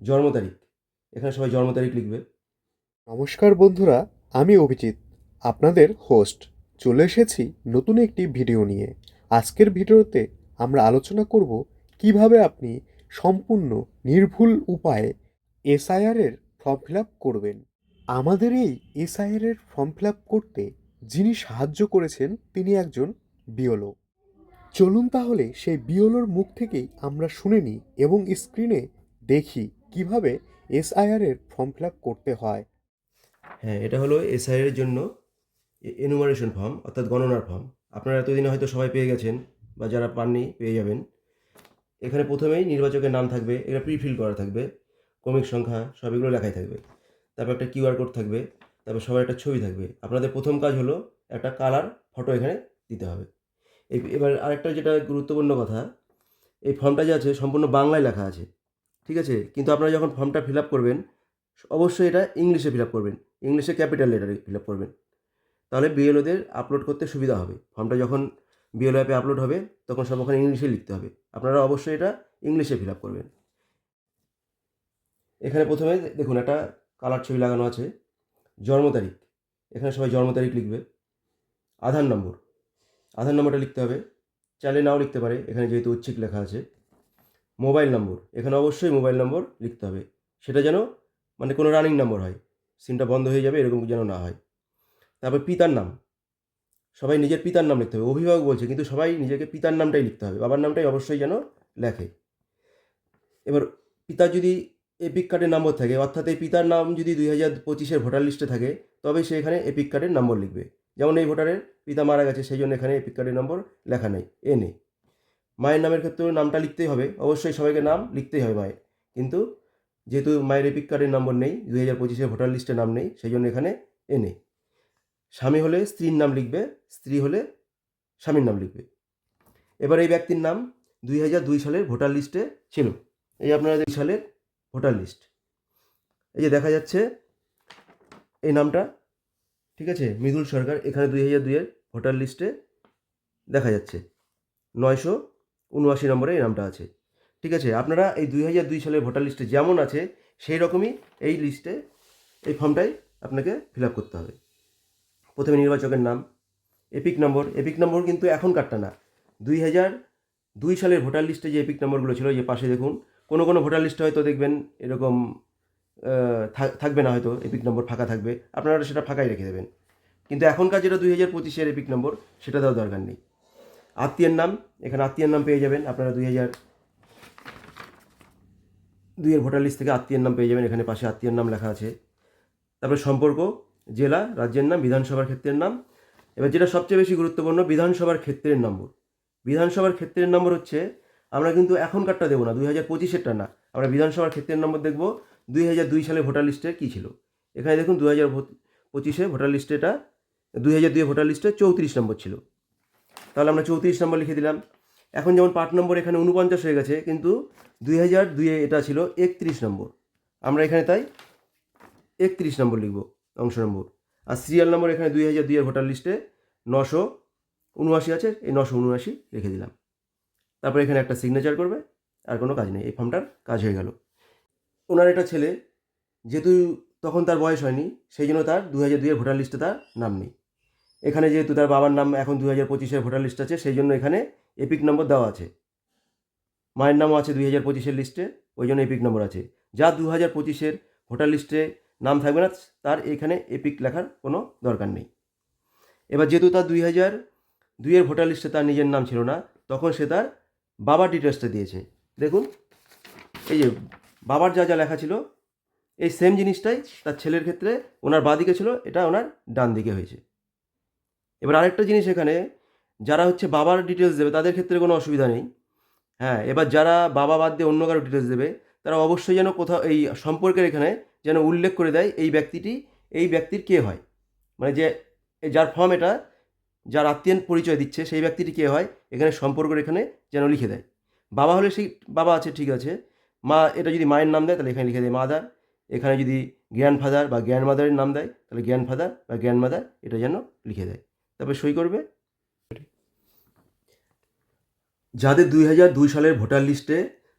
জন্ম তারিখ, এখানে সবাই জন্ম তারিখ লিখবে। নমস্কার বন্ধুরা, আমি অভিজিৎ, আপনাদের হোস্ট। চলে এসেছি নতুন একটি ভিডিও নিয়ে। আজকের ভিডিওতে আমরা আলোচনা করব কিভাবে আপনি সম্পূর্ণ নির্ভুল উপায়ে এসআইআর এর ফর্ম ফিল আপ করবেন। আমাদের এই এসআইআর এর ফর্ম ফিল আপ করতে যিনি সাহায্য করেছেন তিনি একজন বিওলো। চলুন তাহলে সেই বিওলোর মুখ থেকেই আমরা শুনে নিই এবং স্ক্রিনে দেখি কিভাবে এসআইআর এর ফর্ম ফিল আপ করতে হয়। হ্যাঁ, এটা হলো এসআইআর এর জন্য এনুমারেশন ফর্ম, অর্থাৎ গণনার ফর্ম। আপনারা এতদিনে হয়তো সবাই পেয়ে গেছেন, বা যারা পাননি পেয়ে যাবেন। এখানে প্রথমেই নির্বাচকের নাম থাকবে, এটা প্রিফিল করা থাকবে, ক্রমিক সংখ্যা সব এগুলো লেখাই থাকবে। তারপর একটা কিউআর কোড থাকবে, তারপর সবার একটা ছবি থাকবে। আপনাদের প্রথম কাজ হলো একটা কালার ফটো এখানে দিতে হবে। এবার আরেকটা যেটা গুরুত্বপূর্ণ কথা, এই ফর্মটা যে আছে সম্পূর্ণ বাংলায় লেখা আছে, ঠিক আছে? কিন্তু আপনারা যখন ফর্মটা ফিল আপ করবেন, অবশ্যই এটা ইংলিশে ফিল আপ করবেন, ইংলিশে ক্যাপিটাল লেটারে ফিল আপ করবেন। তাহলে বিএলওদের আপলোড করতে সুবিধা হবে। ফর্মটা যখন বিএলও অ্যাপে আপলোড হবে তখন সব ওখানে ইংলিশে লিখতে হবে। আপনারা অবশ্যই এটা ইংলিশে ফিল আপ করবেন। এখানে প্রথমে দেখুন একটা কালার ছবি লাগানো আছে। জন্ম তারিখ, এখানে সবাই জন্ম তারিখ লিখবে। আধার নম্বর, আধার নম্বরটা লিখতে হবে, চাইলে নাও লিখতে পারে এখানে যেহেতু ঐচ্ছিক লেখা আছে। মোবাইল নম্বর, এখানে অবশ্যই মোবাইল নম্বর লিখতে হবে, সেটা যেন মানে কোনো রানিং নম্বর হয়, সিমটা বন্ধ হয়ে যাবে এরকম যেন না হয়। তারপর পিতার নাম, সবাই নিজের পিতার নাম লিখতে হবে। অভিভাবক বলছে কিন্তু সবাই নিজেকে পিতার নামটাই লিখতে হবে, বাবার নামটাই অবশ্যই যেন লেখে। এবার পিতার যদি এপিক কার্ডের নম্বর থাকে, অর্থাৎ এই পিতার নাম যদি 2025-এর ভোটার লিস্টে থাকে, তবে সে এখানে এপিক কার্ডের নম্বর লিখবে। যেমন এই ভোটারের পিতা মারা গেছে, সেই জন্য এখানে এপিক কার্ডের নম্বর লেখা নেই, নেই। মায়ের নামের ক্ষেত্রেও নামটা লিখতেই হবে, অবশ্যই সবাইকে নাম লিখতেই হবে মায়ের, কিন্তু যেহেতু মায়ের এপিক কার্ডের নম্বর নেই, 2025-এর ভোটার লিস্টে নাম নেই, সেই জন্য এখানে নেই। স্বামী হলে স্ত্রীর নাম লিখবে, স্ত্রী হলে স্বামীর নাম লিখবে। এবার এই ব্যক্তির নাম 2002 সালের ভোটার লিস্টে ছিল। এই আপনারা 2 সালের ভোটার লিস্ট, এই যে দেখা যাচ্ছে এই নামটা, ঠিক আছে? মৃদুল সরকার, এখানে 2002-এর ভোটার লিস্টে দেখা যাচ্ছে 979 নম্বরে এই নামটা আছে, ঠিক আছে? আপনারা এই 2002 সালের ভোটার লিস্টে যেমন আছে সেই রকমই এই লিস্টে এই ফর্মটাই আপনাকে ফিল আপ করতে হবে। প্রথমে নির্বাচকের নাম, এপিক নম্বর, এপিক নম্বর কিন্তু এখনকারটা না, 2002 সালের ভোটার লিস্টে যে এপিক নম্বরগুলো ছিল, যে পাশে দেখুন, কোনো কোনো ভোটার লিস্টে হয়তো দেখবেন এরকম থাকবে না, হয়তো এপিক নম্বর ফাঁকা থাকবে, আপনারা সেটা ফাঁকাই রেখে দেবেন। কিন্তু এখনকার যেটা 2025-এর এপিক নম্বর, সেটা দেওয়ার দরকার নেই। আত্মীয়ের নাম, এখানে আত্মীয়ের নাম পেয়ে যাবেন আপনারা 2002-এর ভোটার লিস্ট থেকে আত্মীয়ের নাম পেয়ে যাবেন, এখানে পাশে আত্মীয়ের নাম লেখা আছে। তারপরে সম্পর্ক, জেলা, রাজ্যের নাম, বিধানসভার ক্ষেত্রের নাম। এবার যেটা সবচেয়ে বেশি গুরুত্বপূর্ণ, বিধানসভার ক্ষেত্রের নম্বর। বিধানসভার ক্ষেত্রের নম্বর হচ্ছে, আমরা কিন্তু এখনকারটা দেবো না, 2025-এরটা না, আমরা বিধানসভার ক্ষেত্রের নম্বর দেখব 2002 সালে ভোটার লিস্টে কী ছিল। এখানে দেখুন 2025-এ ভোটার লিস্টে এটা 2002 ভোটার লিস্টে 34 নম্বর ছিল, তাহলে আমরা 34 নম্বর লিখে দিলাম। এখন যেমন পার্ট নম্বর এখানে 49 হয়ে গেছে, কিন্তু 2002-এ এটা ছিল 31 নম্বর, আমরা এখানে তাই 31 নম্বর লিখব, অংশ নম্বর। আর সিরিয়াল নম্বর এখানে 2002-এর ভোটার লিস্টে 979 আছে, এই 979 রেখে দিলাম। তারপর এখানে একটা সিগনেচার করবে, আর কোনো কাজ নেই, এই ফর্মটার কাজ হয়ে গেল। ওনার একটা ছেলে, যেহেতু তখন তার বয়স হয়নি, সেই জন্য তার 2002-এর ভোটার লিস্টে তার নাম নেই। এখানে যেহেতু তার বাবার নাম এখন 2025-এর ভোটার লিস্ট আছে, সেই জন্য এখানে এপিক নম্বর দেওয়া আছে। মায়ের নামও আছে 2025-এর লিস্টে, ওই জন্য এপিক নম্বর আছে। যা 2025-এর ভোটার লিস্টে নাম থাকবে না, তার এখানে এপিক লেখার কোনো দরকার নেই। এবার যেহেতু তার 2002-এর ভোটার লিস্টে তার নিজের নাম ছিল না, তখন সে তার বাবার ডিটেলসটা দিয়েছে। দেখুন এই যে বাবার যা যা লেখা ছিল, এই সেম জিনিসটাই তার ছেলের ক্ষেত্রে ওনার বাঁ দিকে ছিল, এটা ওনার ডান দিকে হয়েছে। এবার আরেকটা জিনিস, এখানে যারা হচ্ছে বাবার ডিটেলস দেবে তাদের ক্ষেত্রে কোনো অসুবিধা নেই। হ্যাঁ, এবার যারা বাবা বাদ দিয়ে অন্য কারো ডিটেলস দেবে, তারা অবশ্যই যেন কোথাও এই সম্পর্কের এখানে যেন উল্লেখ করে দেয় এই ব্যক্তিটি এই ব্যক্তির কে হয়, মানে যে যার ফর্ম এটা, যার আত্মীয় পরিচয় দিচ্ছে সেই ব্যক্তিটি কে হয়, এখানে সম্পর্কের এখানে যেন লিখে দেয়। বাবা হলে সেই বাবা আছে, ঠিক আছে। মা, এটা যদি মায়ের নাম দেয় তাহলে এখানে লিখে দেয় মাদার। এখানে যদি গ্র্যান্ডফাদার বা গ্র্যান্ডমাদারের নাম দেয় তাহলে গ্র্যান্ডফাদার বা গ্র্যান্ডমাদার এটা যেন লিখে দেয়, তারপরে সই করবে। যাদের 2002 সালের ভোটার লিস্টে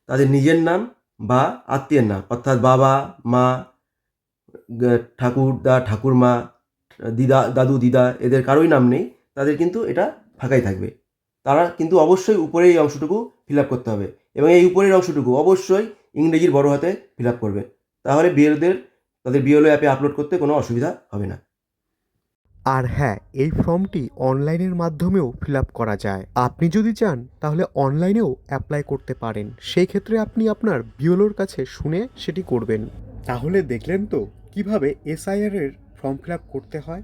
তাদের নিজের নাম বা আত্মীয়ের নাম, অর্থাৎ বাবা, মা, ঠাকুরদা, ঠাকুরমা, দিদা, দাদু, দিদা, এদের কারোই নাম নেই, তাদের কিন্তু এটা ফাঁকাই থাকবে। তারা কিন্তু অবশ্যই উপরে এই অংশটুকু ফিল আপ করতে হবে এবং এই উপরের অংশটুকু অবশ্যই ইংরেজির বড় হাতে ফিল আপ করবে। তাহলে বিএলওদের তাদের বিএলও অ্যাপে আপলোড করতে কোনো অসুবিধা হবে না। আর হ্যাঁ, এই ফর্মটি অনলাইনের মাধ্যমেও ফিল আপ করা যায়। আপনি যদি চান তাহলে অনলাইনেও অ্যাপ্লাই করতে পারেন। সেই ক্ষেত্রে আপনি আপনার বিওলোর কাছে শুনে সেটি করবেন। তাহলে দেখলেন তো কিভাবে এসআইআর এর ফর্ম ফিল আপ করতে হয়।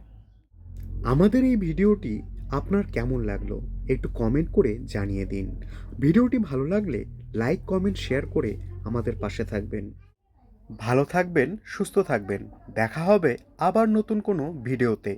আমাদের এই ভিডিওটি আপনার কেমন লাগলো একটু কমেন্ট করে জানিয়ে দিন। ভিডিওটি ভালো লাগলে লাইক, কমেন্ট, শেয়ার করে আমাদের পাশে থাকবেন। ভালো থাকবেন, সুস্থ থাকবেন। দেখা হবে আবার নতুন কোনো ভিডিওতে।